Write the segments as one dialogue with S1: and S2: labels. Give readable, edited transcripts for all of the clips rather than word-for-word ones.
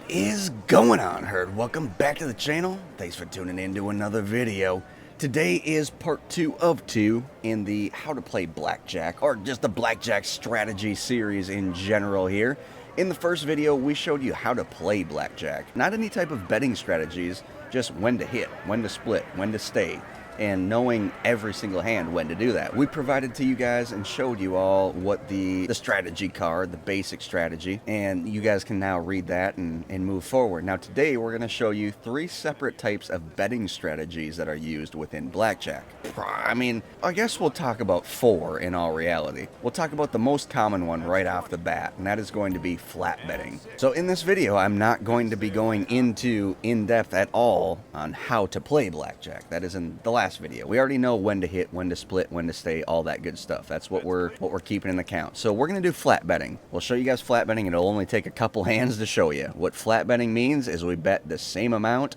S1: Is going on, herd? Welcome back to the channel. Thanks for tuning in to another video. Today is part 2 of 2 in the how to play blackjack, or just the blackjack strategy series in general here. In the first video, we showed you how to play blackjack. Not any type of betting strategies, just when to hit, when to split, when to stay, and knowing every single hand when to do that. We provided to you guys and showed you all what the strategy card, the basic strategy, and you guys can now read that and move forward. Now today we're going to show you 3 separate types of betting strategies that are used within blackjack. I mean, I guess we'll talk about 4 in all reality. We'll talk about the most common one right off the bat, and that is going to be flat betting. So in this video, I'm not going to be going into in-depth at all on how to play blackjack. That is in the last video. We already know when to hit, when to split, when to stay, all that good stuff. That's what we're keeping in account. So we're going to do flat betting. We'll show you guys flat betting. It'll only take a couple hands to show you. What flat betting means is we bet the same amount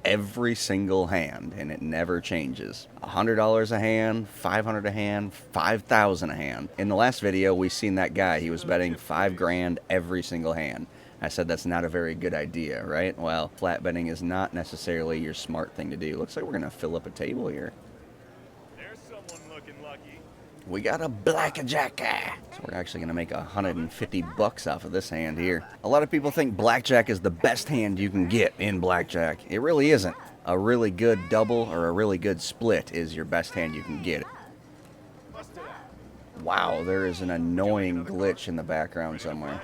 S1: every single hand, and it never changes. $100 a hand, $500 a hand, $5,000 a hand. In the last video, we seen that guy. He was betting $5 grand every single hand. I said that's not a very good idea, right? Well, flat betting is not necessarily your smart thing to do. Looks like we're going to fill up a table here.
S2: There's someone looking lucky.
S1: We got a blackjack. So we're actually going to make $150 off of this hand here. A lot of people think blackjack is the best hand you can get in blackjack. It really isn't. A really good double or a really good split is your best hand you can get. Wow, there is an annoying glitch in the background somewhere.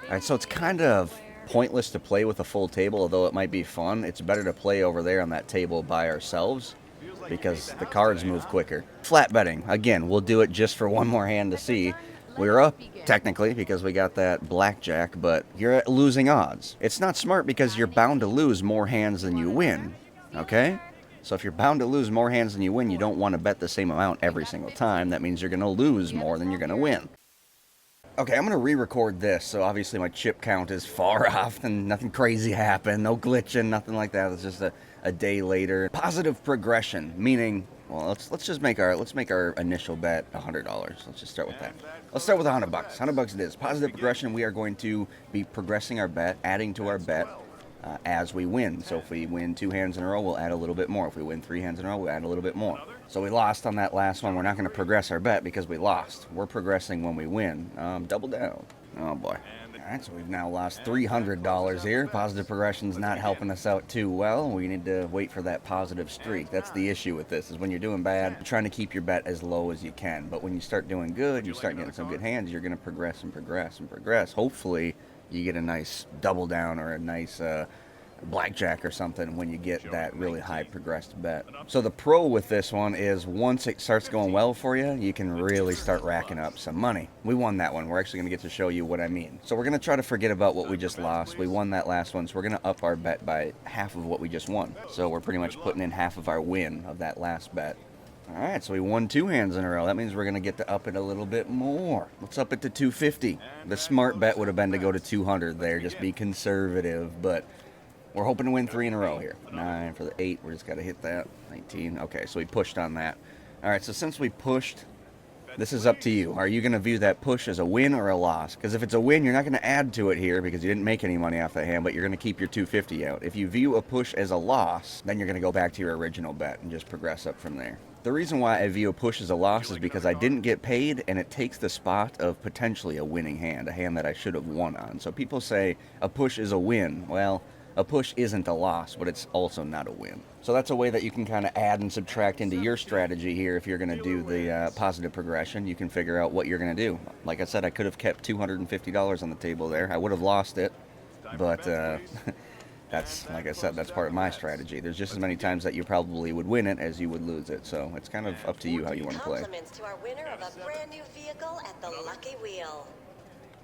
S1: Alright, so it's kind of pointless to play with a full table, although it might be fun. It's better to play over there on that table by ourselves because the cards move quicker. Flat betting, again, we'll do it just for one more hand to see. We're up, technically, because we got that blackjack, but you're at losing odds. It's not smart because you're bound to lose more hands than you win, okay? So if you're bound to lose more hands than you win, you don't want to bet the same amount every single time. That means you're going to lose more than you're going to win. Okay, I'm going to re-record this, so obviously my chip count is far off and nothing crazy happened, no glitching, nothing like that. It's just a day later. Positive progression, meaning, well, let's just make our initial bet $100. Let's just start with that. Let's start with $100. $100 it is. Positive progression, we are going to be progressing our bet, adding to our bet as we win. So if we win 2 hands in a row, we'll add a little bit more. If we win 3 hands in a row, we'll add a little bit more. So we lost on that last one. We're not going to progress our bet because we lost. We're progressing when we win. Double down. Oh boy. Alright, so we've now lost $300 here. Positive progression's not helping us out too well. We need to wait for that positive streak. That's the issue with this, is when you're doing bad, you're trying to keep your bet as low as you can. But when you start doing good, you start getting some good hands, you're going to progress and progress and progress. Hopefully, you get a nice double down or a nice blackjack or something when you get that really high progressed bet. So the pro with this one is once it starts going well for you, you can really start racking up some money. We won that one. We're actually going to get to show you what I mean. So we're going to try to forget about what we just lost. We won that last one, so we're going to up our bet by half of what we just won. So we're pretty much putting in half of our win of that last bet. Alright, so we won 2 hands in a row. That means we're going to get to up it a little bit more. Let's up it to 250. The smart bet would have been to go to 200 there, just be conservative, but we're hoping to win 3 in a row here. 9 for the 8. We just got to hit that. 19. Okay, so we pushed on that. All right, so since we pushed, this is up to you. Are you going to view that push as a win or a loss? Because if it's a win, you're not going to add to it here because you didn't make any money off that hand, but you're going to keep your 250 out. If you view a push as a loss, then you're going to go back to your original bet and just progress up from there. The reason why I view a push as a loss is because I didn't get paid, and it takes the spot of potentially a winning hand, a hand that I should have won on. So people say a push is a win. Well, a push isn't a loss, but it's also not a win. So that's a way that you can kind of add and subtract into your strategy here. If you're going to do the positive progression, you can figure out what you're going to do. Like I said, I could have kept $250 on the table there. I would have lost it, but that's, like I said, that's part of my strategy. There's just as many times that you probably would win it as you would lose it. So it's kind of up to you how you want to play.
S3: Compliments to our winner of a brand new vehicle at the Lucky Wheel.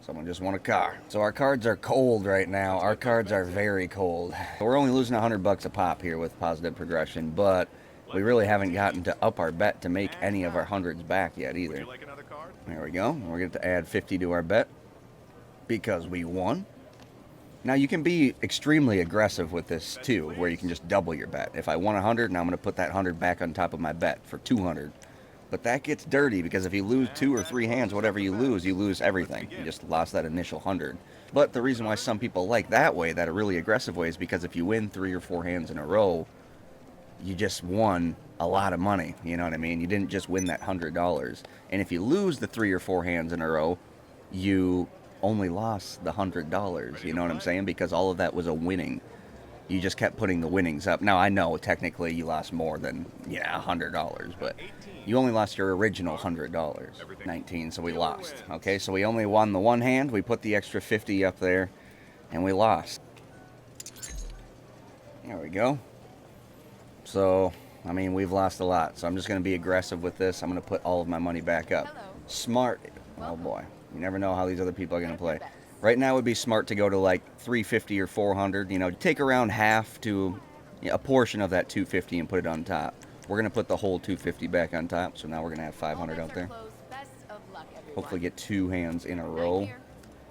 S1: Someone just won a car. So our cards are cold right now. Our cards are very cold. We're only losing $100 a pop here with positive progression, but we really haven't gotten to up our bet to make any of our hundreds back yet either. There we go. We're going to add 50 to our bet because we won. Now you can be extremely aggressive with this too, where you can just double your bet. If I won 100, now I'm going to put that 100 back on top of my bet for 200. But that gets dirty because if you lose 2 or 3 hands, whatever you lose everything. You just lost that initial 100. But the reason why some people like that way, that a really aggressive way, is because if you win 3 or 4 hands in a row, you just won a lot of money. You know what I mean? You didn't just win that $100. And if you lose the 3 or 4 hands in a row, you only lost the $100. You know what I'm saying? Because all of that was a winning. You just kept putting the winnings up. Now, I know technically you lost more than, $100, but you only lost your original $100. 19, so we lost. Okay, so we only won the one hand. We put the extra 50 up there, and we lost. There we go. So, I mean, we've lost a lot. So I'm just going to be aggressive with this. I'm going to put all of my money back up. Smart. Oh, boy. You never know how these other people are going to play. Right now it would be smart to go to like 350 or 400, take around half to a portion of that 250 and put it on top. We're going to put the whole 250 back on top, so now we're going to have 500 out there. Hopefully get 2 hands in a row.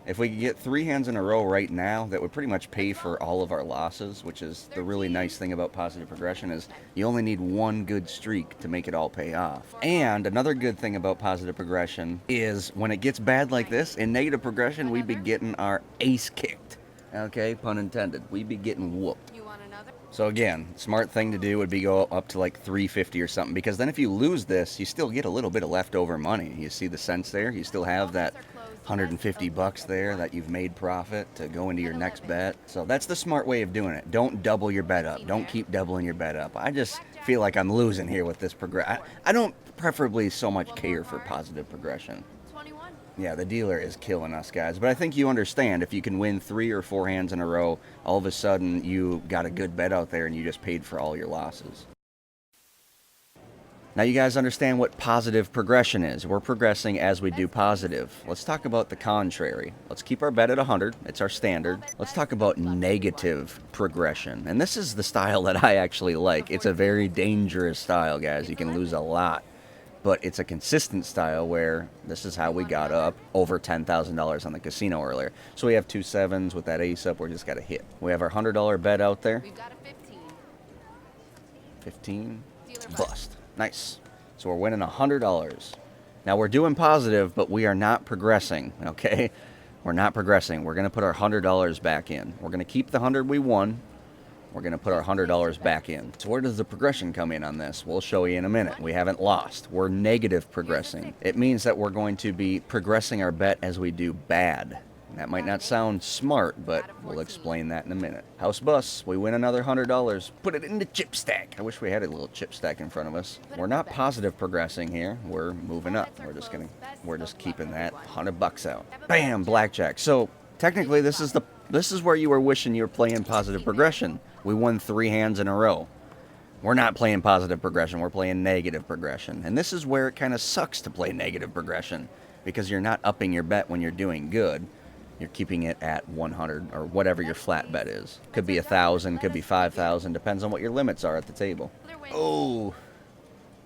S1: If we could get 3 hands in a row right now, that would pretty much pay for all of our losses, which is the really nice thing about positive progression is you only need 1 good streak to make it all pay off. And another good thing about positive progression is when it gets bad like this, in negative progression, we'd be getting our ace kicked. Okay, pun intended. We'd be getting whooped. So again, smart thing to do would be go up to like 350 or something, because then if you lose this, you still get a little bit of leftover money. You see the cents there? You still have that $150 there that you've made profit to go into your next bet. So that's the smart way of doing it. Don't double your bet up. Don't keep doubling your bet up. I just feel like I'm losing here with this progression. I don't preferably so much care for positive progression. Yeah, the dealer is killing us, guys. But I think you understand, if you can win 3 or 4 hands in a row, all of a sudden you got a good bet out there and you just paid for all your losses. Now you guys understand what positive progression is. We're progressing as we do positive. Let's talk about the contrary. Let's keep our bet at 100. It's our standard. Let's talk about negative progression. And this is the style that I actually like. It's a very dangerous style, guys. You can lose a lot. But it's a consistent style where this is how we got up over $10,000 on the casino earlier. So we have 2 7s with that ace up. We just got to hit. We have our $100 bet out there.
S4: We've got a 15.
S1: 15. Bust. Nice. So we're winning $100. Now we're doing positive, but we are not progressing, okay? We're not progressing. We're going to put our $100 back in. We're going to keep the 100 we won. We're going to put our $100 back in. So where does the progression come in on this? We'll show you in a minute. We haven't lost. We're negative progressing. It means that we're going to be progressing our bet as we do bad. That might not sound smart, but we'll explain that in a minute. House bus, we win another $100. Put it in the chip stack. I wish we had a little chip stack in front of us. We're not positive progressing here. We're moving up. We're just keeping that $100 out. Bam, blackjack. So technically this is where you were wishing you were playing positive progression. We won 3 hands in a row. We're not playing positive progression. We're playing negative progression. And this is where it kind of sucks to play negative progression, because you're not upping your bet when you're doing good. You're keeping it at 100 or whatever your flat bet is. Could be 1,000, could be 5,000, depends on what your limits are at the table. Oh,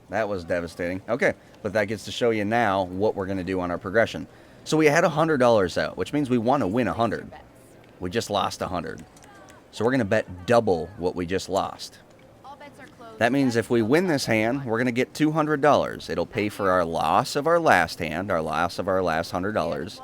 S1: that was devastating. Okay, but that gets to show you now what we're going to do on our progression. So we had $100 out, which means we want to win 100. We just lost 100. So we're going to bet double what we just lost. That means if we win this hand, we're going to get $200. It'll pay for our loss of our last hand, our loss of our last $100.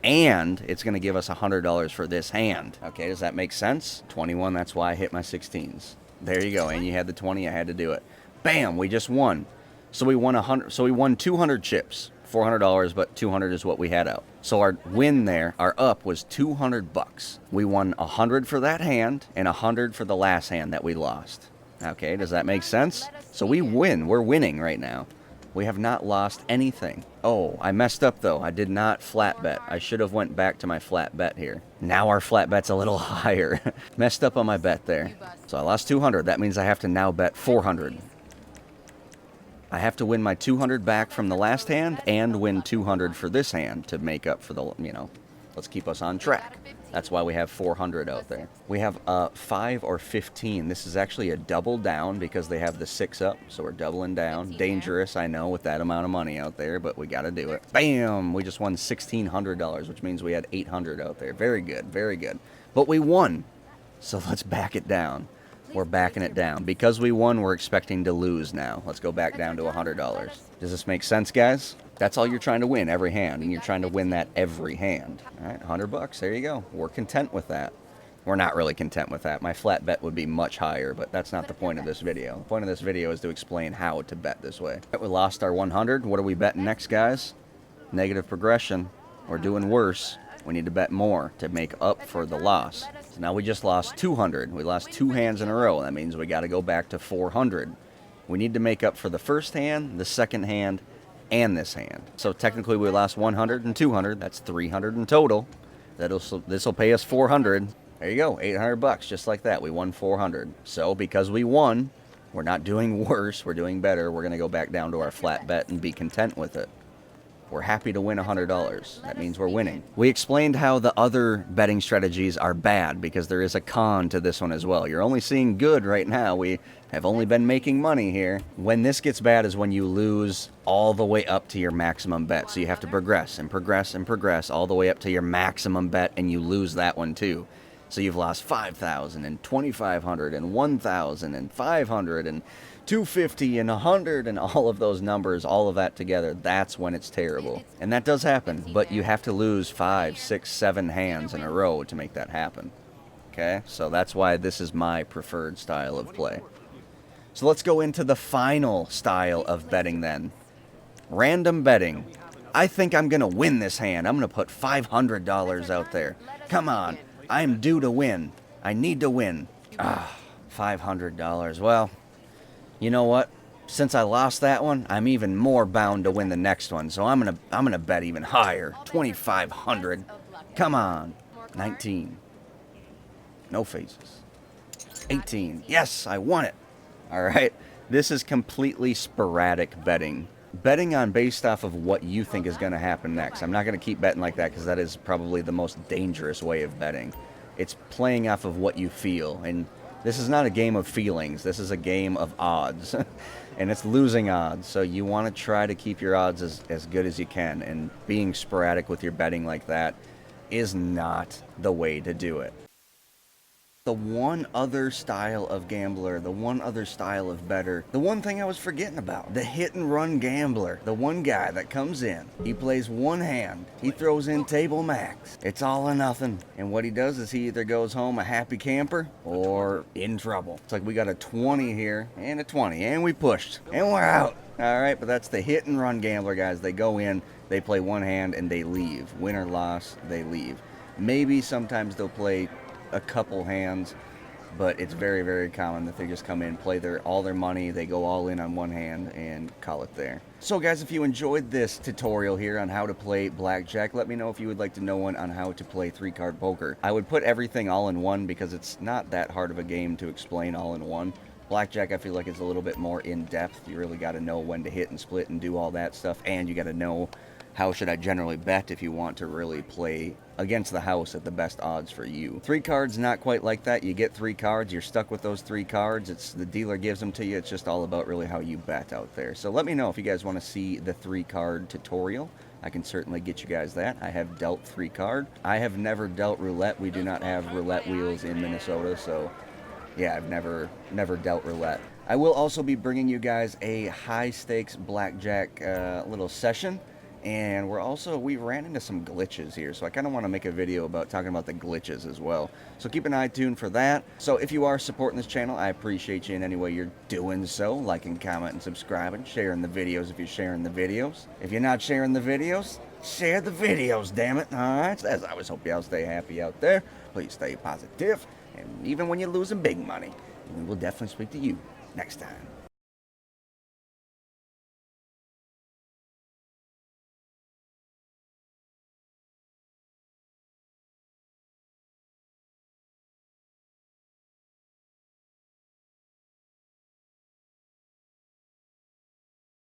S1: And it's going to give us $100 for this hand. Okay, does that make sense? 21, that's why I hit my 16s. There you go. And you had the 20, I had to do it. Bam, we just won. So we won 100. So we won 200 chips. $400, but 200 is what we had out. So our win there, our up was $200. We won 100 for that hand and 100 for the last hand that we lost. Okay, does that make sense? So we win. We're winning right now. We have not lost anything. Oh, I messed up though. I did not flat bet. I should have went back to my flat bet here. Now our flat bet's a little higher. Messed up on my bet there. So I lost 200. That means I have to now bet 400. I have to win my 200 back from the last hand and win 200 for this hand to make up for the, let's keep us on track. That's why we have 400 out there. We have 5 or 15. This is actually a double down because they have the 6 up, so we're doubling down. Dangerous, I know, with that amount of money out there, but we got to do it. Bam! We just won $1,600, which means we had 800 out there. Very good, very good. But we won, so let's back it down. we're backing it down. Because we won, we're expecting to lose now. Let's go back down to $100. Does this make sense, guys? That's all you're trying to win every hand, and you're trying to win that every hand. All right, $100, there you go. We're content with that. We're not really content with that. My flat bet would be much higher, but that's not the point of this video. The point of this video is to explain how to bet this way. We lost our 100. What are we betting next, guys? Negative progression. We're doing worse. We need to bet more to make up for the loss. So now we just lost 200. We lost 2 hands in a row. That means we got to go back to 400. We need to make up for the first hand, the second hand, and this hand. So technically we lost 100 and 200. That's 300 in total. This will pay us 400. There you go, $800, just like that. We won 400. So because we won, we're not doing worse. We're doing better. We're going to go back down to our flat bet and be content with it. We're happy to win $100. That means we're winning. We explained how the other betting strategies are bad because there is a con to this one as well. You're only seeing good right now. We have only been making money here. When this gets bad is when you lose all the way up to your maximum bet. So you have to progress and progress and progress all the way up to your maximum bet, and you lose that one too. So you've lost 5,000 and 2,500 and 1,000 and 500 and 250 and 100 and all of those numbers, all of that together. That's when it's terrible. And that does happen, but you have to lose 5, 6, 7 hands in a row to make that happen. Okay, so that's why this is my preferred style of play. So let's go into the final style of betting then. Random betting. I think I'm going to win this hand. I'm going to put $500 out there. Come on. I'm due to win. I need to win. $500. Well, you know what? Since I lost that one, I'm even more bound to win the next one. So I'm gonna bet even higher. 2,500. Come on. 19. No faces. 18. Yes, I won it. All right. This is completely sporadic betting. Betting on based off of what you think is going to happen next. I'm not going to keep betting like that because that is probably the most dangerous way of betting. It's playing off of what you feel. And this is not a game of feelings. This is a game of odds. And it's losing odds. So you want to try to keep your odds as good as you can. And being sporadic with your betting like that is not the way to do it. The one other style of gambler, the one other style of bettor, the one thing I was forgetting about, the hit and run gambler, the one guy that comes in, he plays one hand, he throws in table max, it's all or nothing, and what he does is he either goes home a happy camper or in trouble. It's like we got a 20 here and a 20, and we pushed, and we're out. All right, but that's the hit and run gambler, guys. They go in, they play one hand, and they leave. Win or loss, they leave. Maybe sometimes they'll play a couple hands, but it's very, very common that they just come in, play all their money, they go all in on one hand and call it there. So guys, if you enjoyed this tutorial here on how to play blackjack, let me know if you would like to know one on how to play 3-card poker. I would put everything all in one because it's not that hard of a game to explain all in one. Blackjack, I feel like, is a little bit more in-depth. You really got to know when to hit and split and do all that stuff, and you got to know how should I generally bet if you want to really play against the house at the best odds for you. 3 cards, not quite like that. You get 3 cards, you're stuck with those 3 cards. It's the dealer gives them to you. It's just all about really how you bet out there. So let me know if you guys want to see the 3-card tutorial. I can certainly get you guys that. I have dealt 3-card. I have never dealt roulette. We do not have roulette wheels in Minnesota, so yeah, I've never dealt roulette. I will also be bringing you guys a high stakes blackjack little session. And we ran into some glitches here, so I kind of want to make a video about talking about the glitches as well. So keep an eye tuned for that. So if you are supporting this channel, I appreciate you in any way you're doing so. Liking, comment, and subscribing. Sharing the videos if you're sharing the videos. If you're not sharing the videos, share the videos, damn it. All right? So as I always, hope y'all stay happy out there. Please stay positive. And even when you're losing big money, we will definitely speak to you next time.